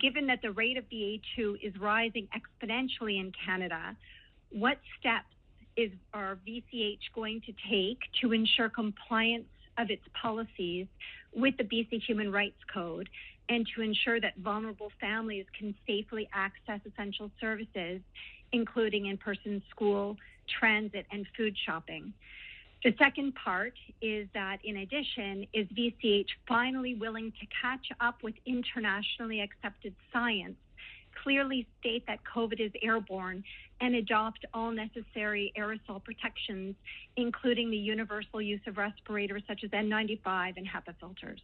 Given that the rate of BA2 is rising exponentially in Canada, what steps are VCH going to take to ensure compliance of its policies with the BC Human Rights Code and to ensure that vulnerable families can safely access essential services, including in-person school, transit, and food shopping? The second part is that, in addition, is VCH finally willing to catch up with internationally accepted science, clearly state that COVID is airborne, and adopt all necessary aerosol protections, including the universal use of respirators such as N95 and HEPA filters?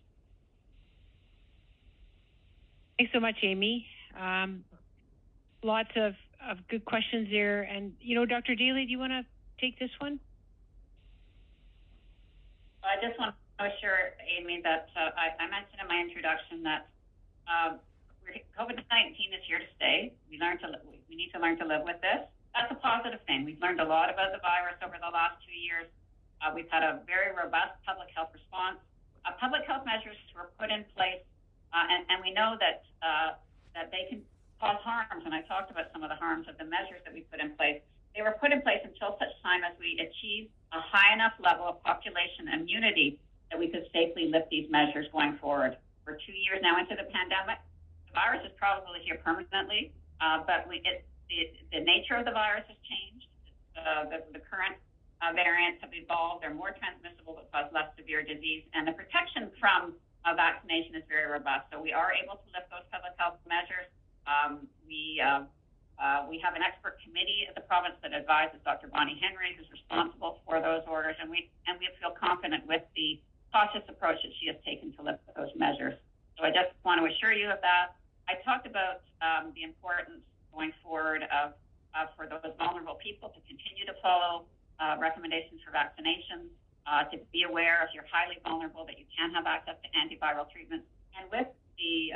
Thanks so much, Amy. Lots of good questions there. And, Dr. Daly, do you want to take this one? I just want to assure Amy that I mentioned in my introduction that COVID-19 is here to stay. We need to learn to live with this. That's a positive thing. We've learned a lot about the virus over the last 2 years. We've had a very robust public health response. Public health measures were put in place, and we know that they can cause harms. And I talked about some of the harms of the measures that we put in place. They were put in place until such time as we achieve a high enough level of population immunity that we could safely lift these measures going forward. We're 2 years now into the pandemic. The virus is probably here permanently, but the nature of the virus has changed. The current variants have evolved. They're more transmissible but cause less severe disease, and the protection from vaccination is very robust. So we are able to lift those public health measures. We have an expert committee at the province that advises Dr. Bonnie Henry, who's responsible for those orders, and we feel confident with the cautious approach that she has taken to lift those measures. So I just want to assure you of that. I talked about the importance going forward of for those vulnerable people to continue to follow recommendations for vaccinations, to be aware if you're highly vulnerable that you can have access to antiviral treatments. And with the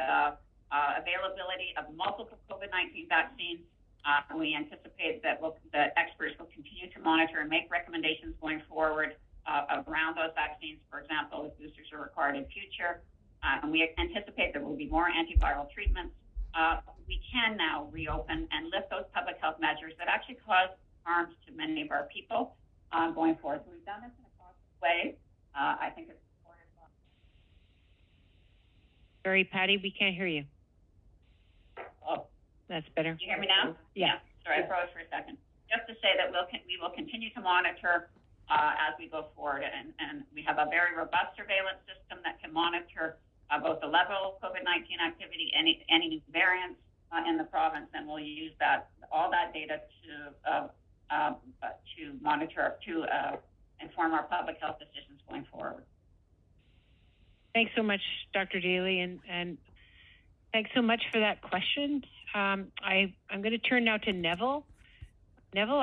availability of multiple COVID-19 vaccines, we anticipate that experts will continue to monitor and make recommendations going forward around those vaccines. For example, if boosters are required in future, and we anticipate there will be more antiviral treatments. We can now reopen and lift those public health measures that actually cause harms to many of our people going forward. So we've done this in a positive way. I think it's important. Sorry, Patty, we can't hear you. Oh, that's better. Can you hear me now? Yeah. Sorry, I froze for a second. Just to say that we will continue to monitor as we go forward, and we have a very robust surveillance system that can monitor both the level of COVID-19 activity, any new variants in the province, and we'll use all that data to monitor, to inform our public health decisions going forward. Thanks so much, Dr. Daly, and thanks so much for that question. I'm going to turn now to Neville. Neville,